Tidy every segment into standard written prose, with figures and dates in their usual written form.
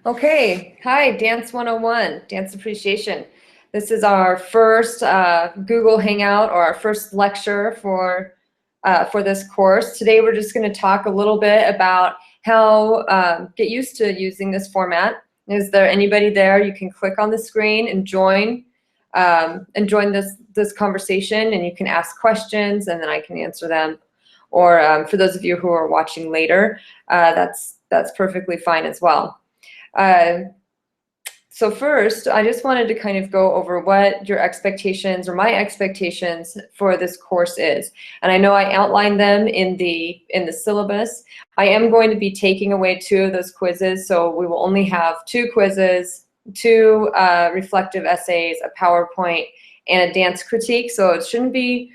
Okay, hi, Dance 101, Dance Appreciation. This is our first Google Hangout or our first lecture for this course. Today we're just going to talk a little bit about how get used to using this format. Is there anybody there? You can click on the screen and join this conversation, and you can ask questions and then I can answer them. Or for those of you who are watching later, that's perfectly fine as well. So first, I just wanted to kind of go over what your expectations or my expectations for this course is. And I know I outlined them in the syllabus. I am going to be taking away 2 of those quizzes, so we will only have 2 quizzes, 2 reflective essays, a PowerPoint, and a dance critique. So it shouldn't be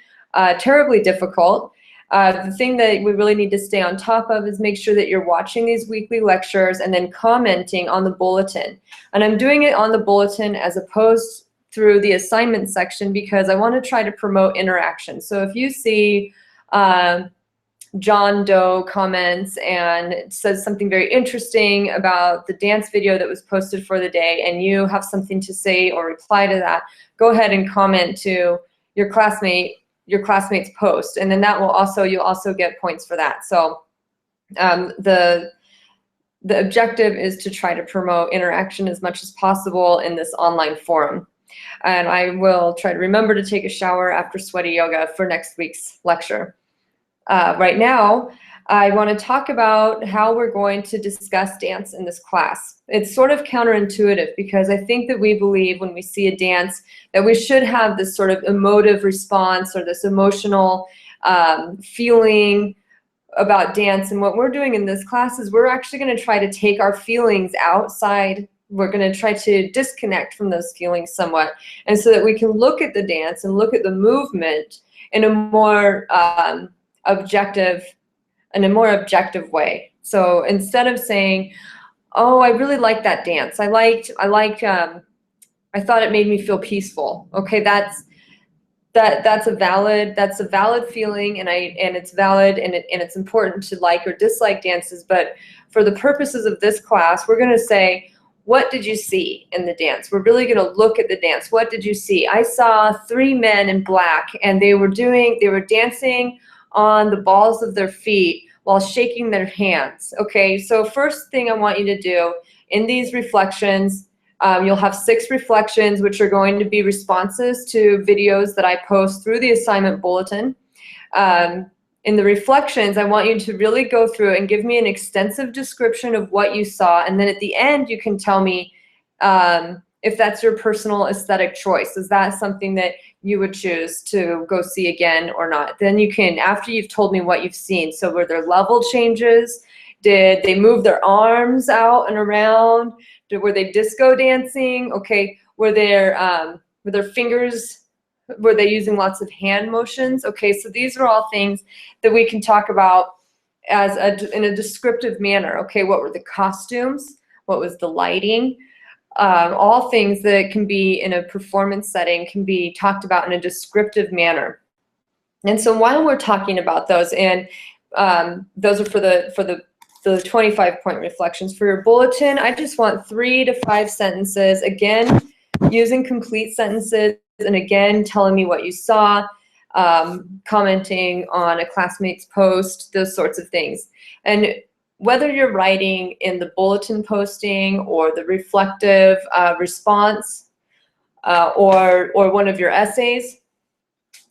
terribly difficult. The thing that we really need to stay on top of is make sure that you're watching these weekly lectures and then commenting on the bulletin. And I'm doing it on the bulletin as opposed through the assignment section because I want to try to promote interaction. So if you see John Doe comments and it says something very interesting about the dance video that was posted for the day and you have something to say or reply to that, go ahead and comment to your classmate's post, and then that will you'll also get points for that. So the objective is to try to promote interaction as much as possible in this online forum. And I will try to remember to take a shower after sweaty yoga for next week's lecture. Right now, I want to talk about how we're going to discuss dance in this class. It's sort of counterintuitive because I think that we believe when we see a dance that we should have this sort of emotive response or this emotional feeling about dance. And what we're doing in this class is we're actually going to try to take our feelings outside. We're going to try to disconnect from those feelings somewhat, and so that we can look at the dance and look at the movement in a more objective way. So instead of saying, "Oh, I really like that dance. I thought it made me feel peaceful." Okay, that's a valid feeling, and it's valid, and it's important to like or dislike dances. But for the purposes of this class, we're going to say, what did you see in the dance? We're really going to look at the dance. What did you see? I saw 3 men in black, and they were dancing on the balls of their feet while shaking their hands. Okay, so first thing I want you to do in these reflections, you'll have 6 reflections, which are going to be responses to videos that I post through the assignment bulletin. In the reflections, I want you to really go through and give me an extensive description of what you saw, and then at the end you can tell me if that's your personal aesthetic choice. Is that something that you would choose to go see again or not? Then you can, after you've told me what you've seen, so were there level changes? Did they move their arms out and around? Were they disco dancing? Okay, were their fingers, were they using lots of hand motions? Okay, so these are all things that we can talk about in a descriptive manner. Okay, what were the costumes? What was the lighting? All things that can be in a performance setting can be talked about in a descriptive manner. And so while we're talking about those, and those are for the 25-point reflections. For your bulletin, I just want 3 to 5 sentences, again, using complete sentences, and again, telling me what you saw, commenting on a classmate's post, those sorts of things. And whether you're writing in the bulletin posting or the reflective response or one of your essays,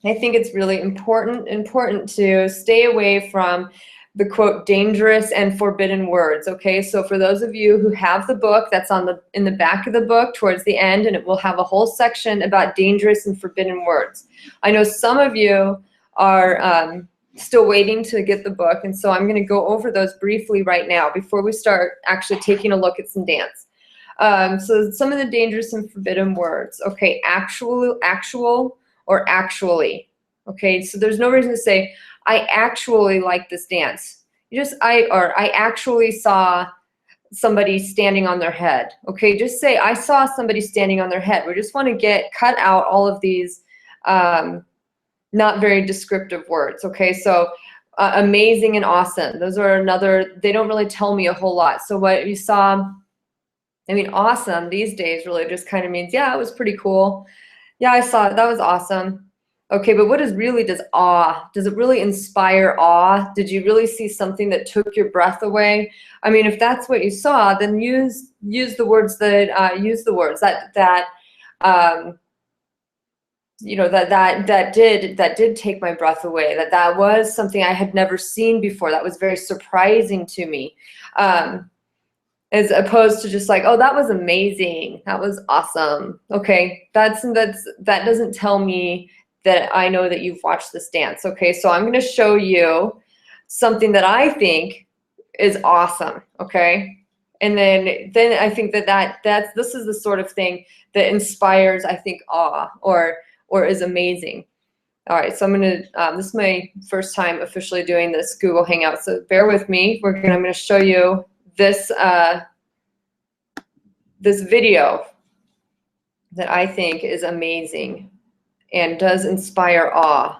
I think it's really important to stay away from the quote dangerous and forbidden words. Okay, so for those of you who have the book, that's in the back of the book towards the end, and it will have a whole section about dangerous and forbidden words. I know some of you are still waiting to get the book, and so I'm going to go over those briefly right now before we start actually taking a look at some dance. So some of the dangerous and forbidden words. Okay, actual or actually. Okay, so there's no reason to say, I actually like this dance. I actually saw somebody standing on their head. Okay, just say, I saw somebody standing on their head. We just want to cut out all of these not very descriptive words. Okay, so amazing and awesome. Those are they don't really tell me a whole lot. So what you saw I mean, awesome these days really just kind of means, yeah, it was pretty cool. Yeah, I saw it. That was awesome. Okay, but what is really does awe? Does it really inspire awe? Did you really see something that took your breath away? I mean, if that's what you saw, then use the words that um, that did take my breath away. That was something I had never seen before. That was very surprising to me. As opposed to just like, oh, that was amazing, that was awesome. Okay, that doesn't tell me that I know that you've watched this dance. Okay, so I'm going to show you something that I think is awesome. Okay, and then I think this is the sort of thing that inspires, I think, awe or is amazing. All right, so I'm gonna, this is my first time officially doing this Google Hangout, so bear with me. I'm gonna show you this, this video that I think is amazing and does inspire awe.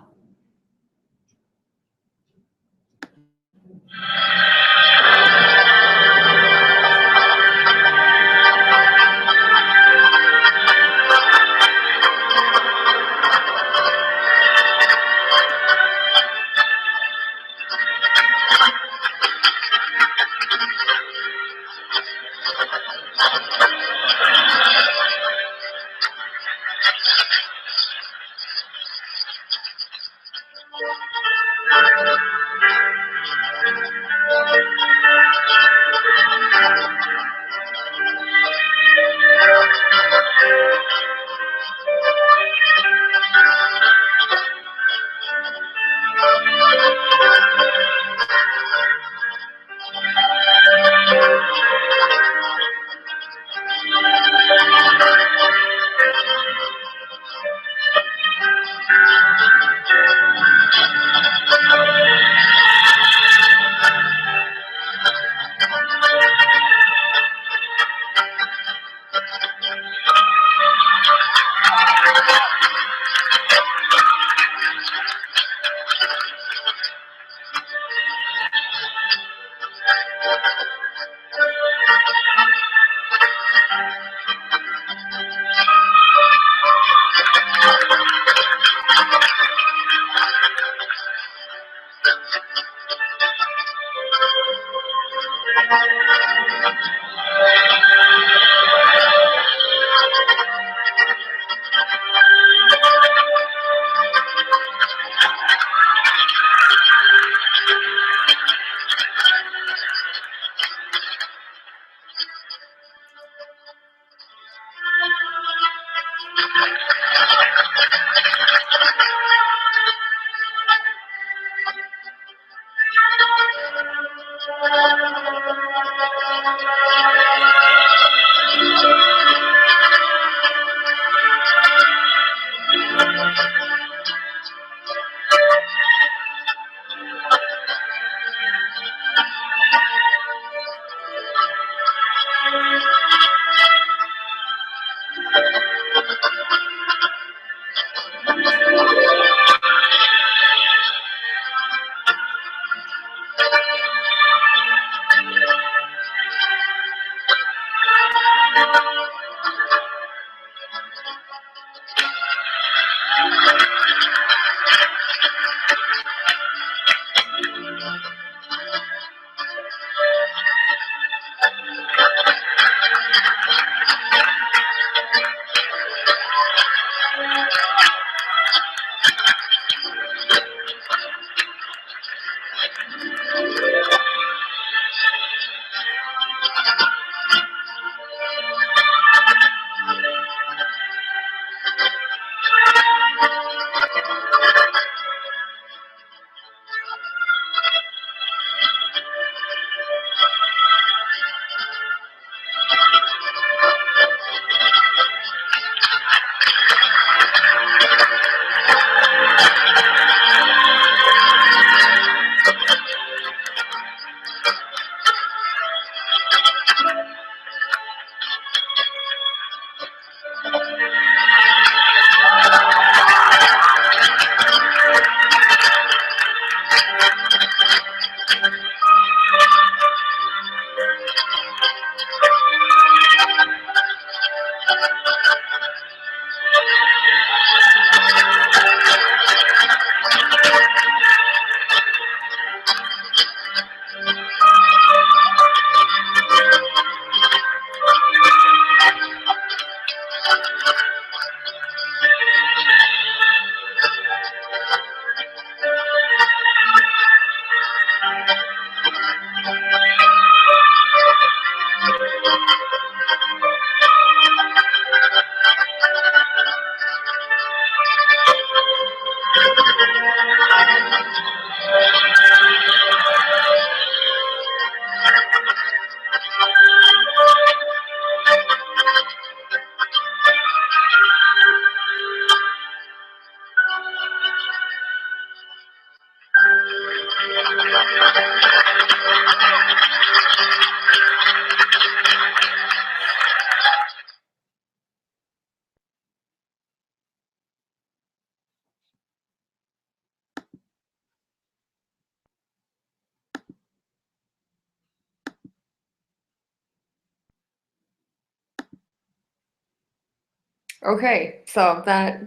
Okay, so that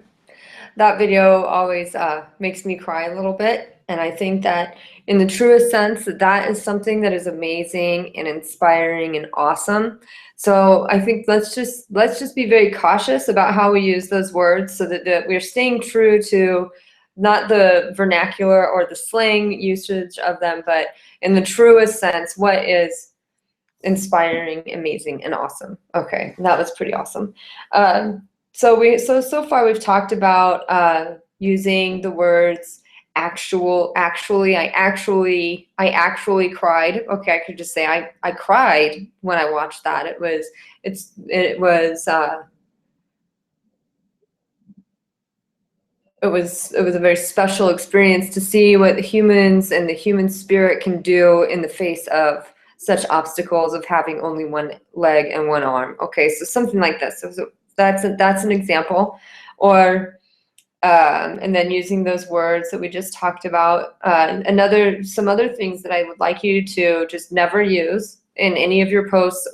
video always makes me cry a little bit, and I think that in the truest sense that is something that is amazing and inspiring and awesome. So I think let's just be very cautious about how we use those words, so that we're staying true to not the vernacular or the slang usage of them, but in the truest sense, what is inspiring, amazing, and awesome. Okay, that was pretty awesome. So far we've talked about using the words actually, I actually cried. Okay, I could just say I cried when I watched that. It was a very special experience to see what humans and the human spirit can do in the face of such obstacles of having only one leg and one arm. Okay, so something like this. So that's an example. Or and then using those words that we just talked about. Some other things that I would like you to just never use in any of your posts,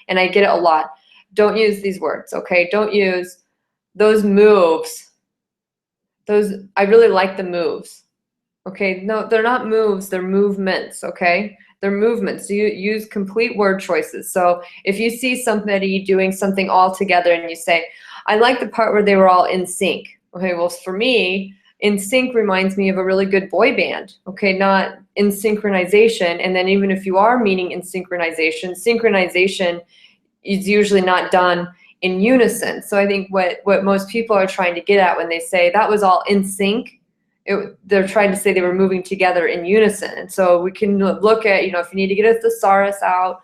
and I get it a lot. Don't use these words. Okay, don't use those moves. I really like the moves. Okay, no, they're not moves, they're movements, okay? They're movements. So you use complete word choices. So if you see somebody doing something all together and you say, I like the part where they were all in sync. Okay, well, for me, in sync reminds me of a really good boy band, okay, not in synchronization. And then even if you are meaning in synchronization, synchronization is usually not done in unison. So I think what most people are trying to get at when they say that was all in sync, they're trying to say they were moving together in unison. And so we can look at, if you need to get a thesaurus out,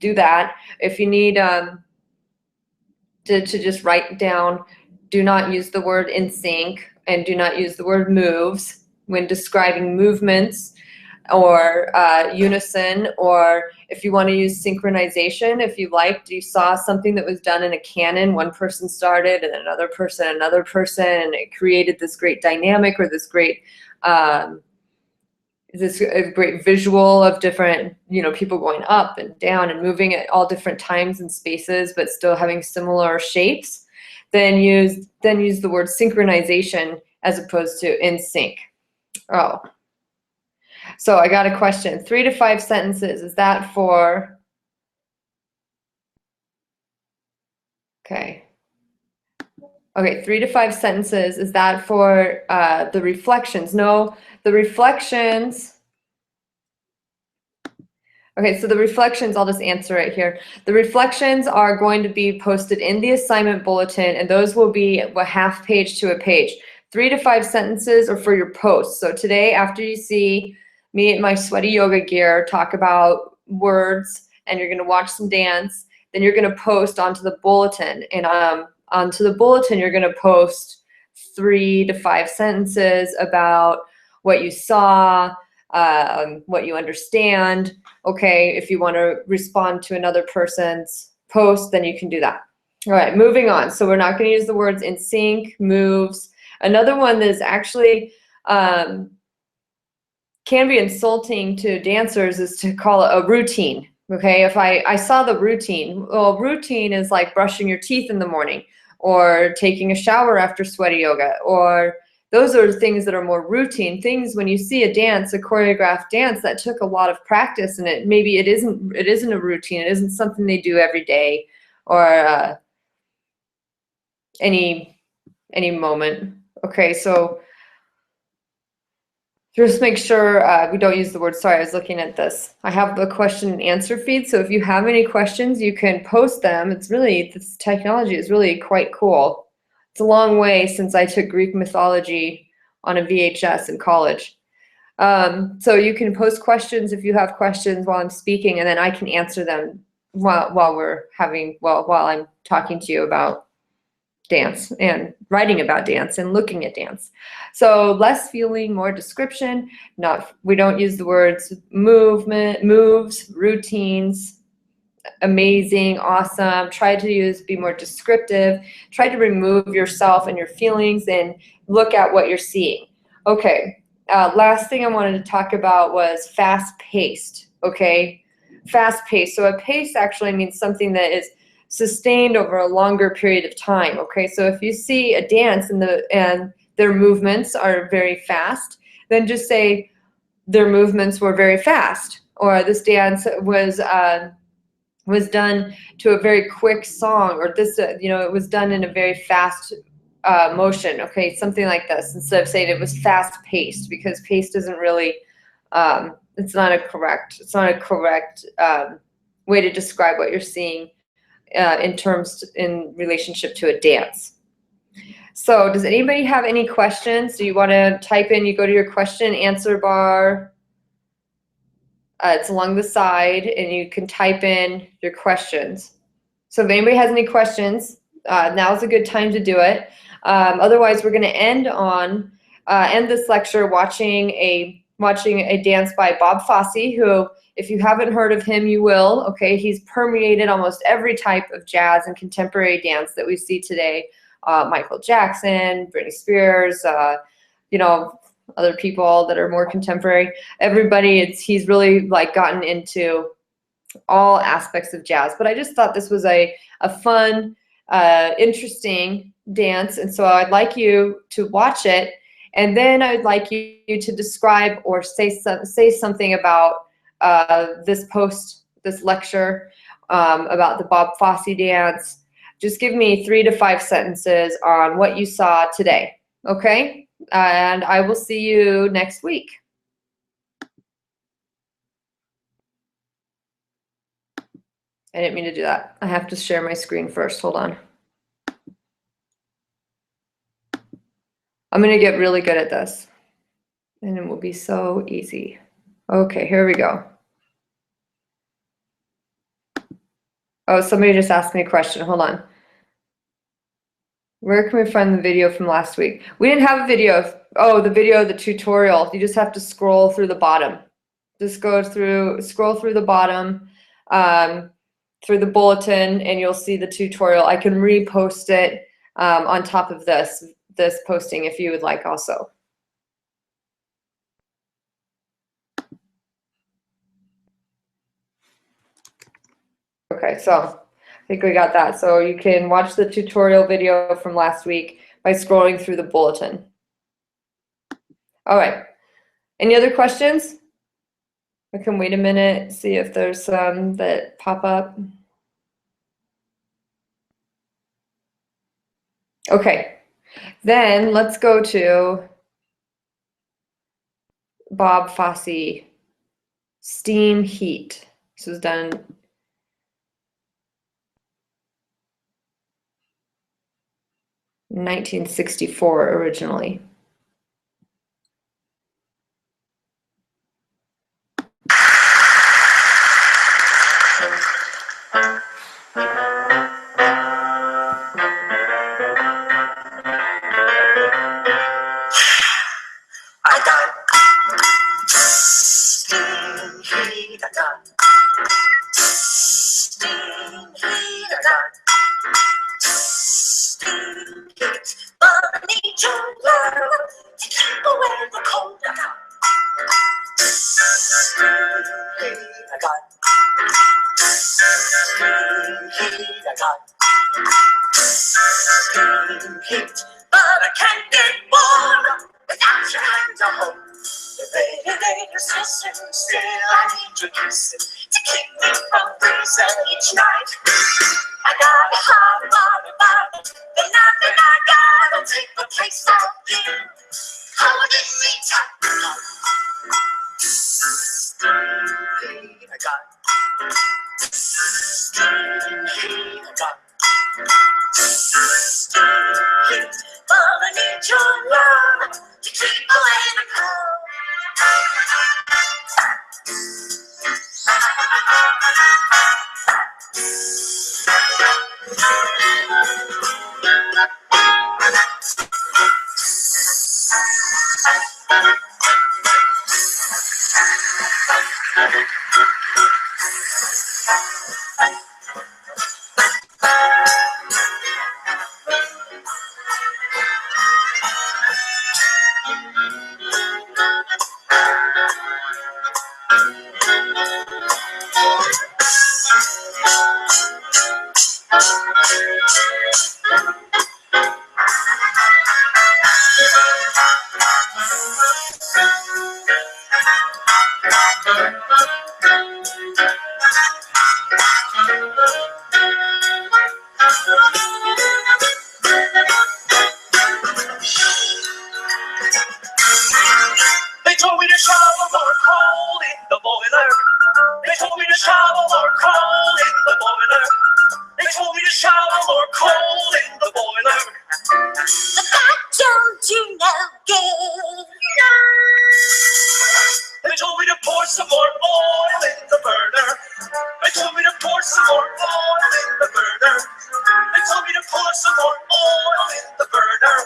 do that. If you need to just write down, do not use the word in sync and do not use the word moves when describing movements or unison, or if you want to use synchronization, if you saw something that was done in a canon, one person started and another person, and it created this great dynamic or this great visual of different, people going up and down and moving at all different times and spaces, but still having similar shapes, then use the word synchronization as opposed to in sync. Oh. So I got a question. 3 to 5 sentences. Is that for? Okay. Okay, 3 to 5 sentences. Is that for the reflections? No, the reflections. Okay, so the reflections, I'll just answer it here. The reflections are going to be posted in the assignment bulletin, and those will be a half page to a page. 3 to 5 sentences are for your posts. So today, after you see me in my sweaty yoga gear talk about words, and you're going to watch some dance, then you're going to post onto the bulletin. And onto the bulletin, you're going to post 3 to 5 sentences about what you saw, what you understand. Okay, if you want to respond to another person's post, then you can do that. All right, moving on. So we're not going to use the words in sync, moves. Another one that is actually can be insulting to dancers is to call it a routine. Okay, if I saw the routine, well, routine is like brushing your teeth in the morning or taking a shower after sweaty yoga, or those are things that are more routine things. When you see a dance, a choreographed dance that took a lot of practice, and it isn't a routine, it isn't something they do every day or any moment. Okay, so just make sure we don't use the word. Sorry, I was looking at this. I have the question and answer feed, so if you have any questions, you can post them. This technology is really quite cool. It's a long way since I took Greek mythology on a VHS in college. So you can post questions if you have questions while I'm speaking, and then I can answer them while I'm talking to you about dance and writing about dance and looking at dance. So less feeling, more description. We don't use the words movement, moves, routines, amazing, awesome. Try to be more descriptive. Try to remove yourself and your feelings and look at what you're seeing. Okay, last thing I wanted to talk about was fast-paced, okay? Fast-paced. So a pace actually means something that is sustained over a longer period of time. Okay, so if you see a dance and their movements are very fast, then just say their movements were very fast, or this dance was done to a very quick song, or this it was done in a very fast motion. Okay, something like this, instead of saying it was fast paced, because paced isn't really it's not a correct way to describe what you're seeing in relationship to a dance. So does anybody have any questions? Do you want to type in? You go to your question answer bar. It's along the side, and you can type in your questions. So if anybody has any questions, now's a good time to do it. Otherwise, we're going to end this lecture watching a dance by Bob Fosse, who, if you haven't heard of him, you will. Okay, he's permeated almost every type of jazz and contemporary dance that we see today. Michael Jackson, Britney Spears, other people that are more contemporary. Everybody, he's really like gotten into all aspects of jazz. But I just thought this was a fun, interesting dance, and so I'd like you to watch it, and then I'd like you to describe or say something about this lecture, about the Bob Fosse dance. Just give me 3 to 5 sentences on what you saw today, okay? And I will see you next week. I didn't mean to do that. I have to share my screen first. Hold on. I'm going to get really good at this, and it will be so easy. Okay, here we go. Oh, somebody just asked me a question. Hold on. Where can we find the video from last week? We didn't have a video. Oh, the video, the tutorial. You just have to scroll through the bottom. Just scroll through the bottom, through the bulletin, and you'll see the tutorial. I can repost it on top of this posting if you would like also. Okay, so I think we got that. So you can watch the tutorial video from last week by scrolling through the bulletin. All right. Any other questions? I can wait a minute, see if there's some that pop up. Okay, then let's go to Bob Fosse, Steam Heat. This was done in 1964 originally. They told me to shovel more coal in the boiler. They told me to shovel more coal in the boiler. They told me to shovel more coal in the boiler. But that don't do no good. They told me to pour some more oil in the burner. They told me to pour some more oil in the burner. They told me to pour some more oil in the burner.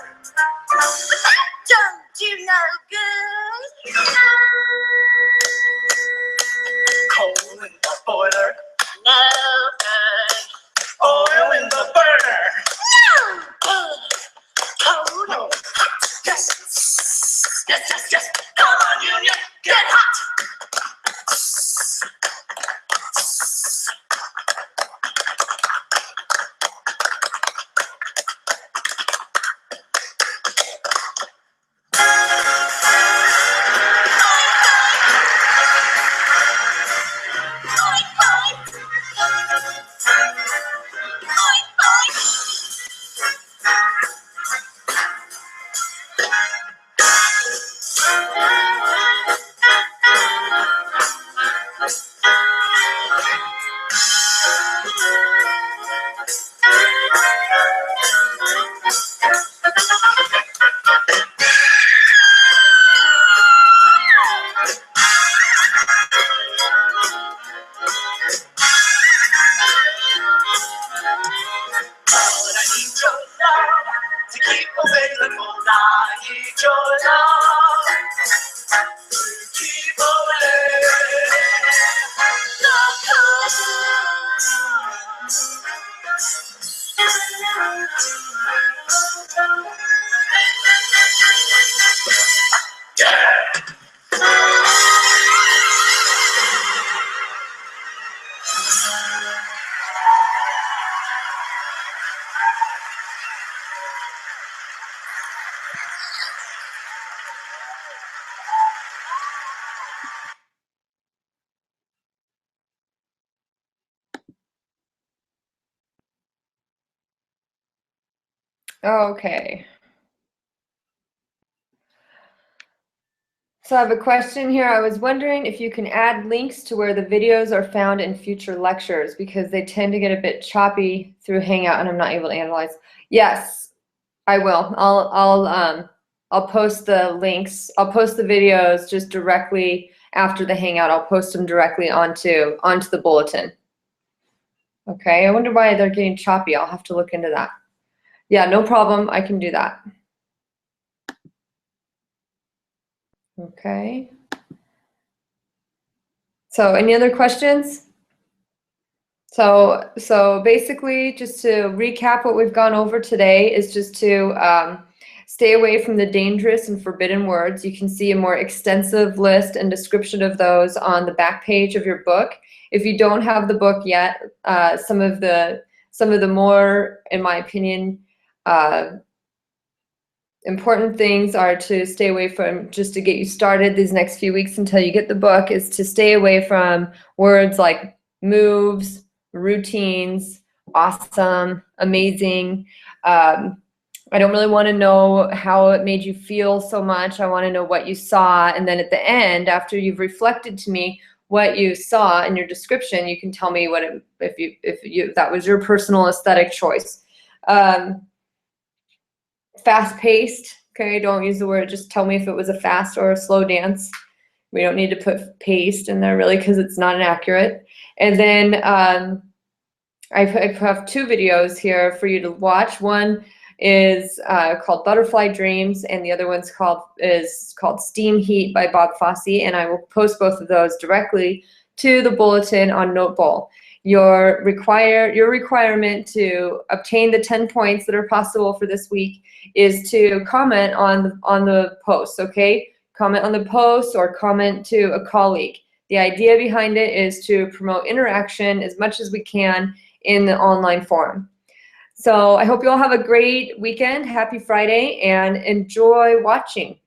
But that don't do no good. Coal in the boiler. No good. Oil in the burner. No good. Coal. No. Yes. Yes, yes, yes. Come on, Union. Get hot. Okay. So I have a question here. I was wondering if you can add links to where the videos are found in future lectures, because they tend to get a bit choppy through Hangout and I'm not able to analyze. Yes, I will. I'll post the links. I'll post the videos just directly after the Hangout. I'll post them directly onto the bulletin. Okay, I wonder why they're getting choppy. I'll have to look into that. Yeah, no problem. I can do that. Okay. So any other questions? So basically, just to recap what we've gone over today is just to stay away from the dangerous and forbidden words. You can see a more extensive list and description of those on the back page of your book. If you don't have the book yet, some of the more, in my opinion, important things are to stay away from, just to get you started these next few weeks until you get the book, is to stay away from words like moves, routines, awesome, amazing. I don't really want to know how it made you feel so much. I want to know what you saw. And then at the end, after you've reflected to me what you saw in your description, you can tell me what if that was your personal aesthetic choice. Fast-paced, okay, don't use the word, just tell me if it was a fast or a slow dance. We don't need to put paced in there really, because it's not inaccurate. And then I have two videos here for you to watch. One is called Butterfly Dreams, and the other one's called Steam Heat by Bob Fosse, and I will post both of those directly to the bulletin on Notebowl. Your requirement to obtain the 10 points that are possible for this week is to comment on the post, okay? Comment on the post or comment to a colleague. The idea behind it is to promote interaction as much as we can in the online form. So I hope you all have a great weekend. Happy Friday, and enjoy watching.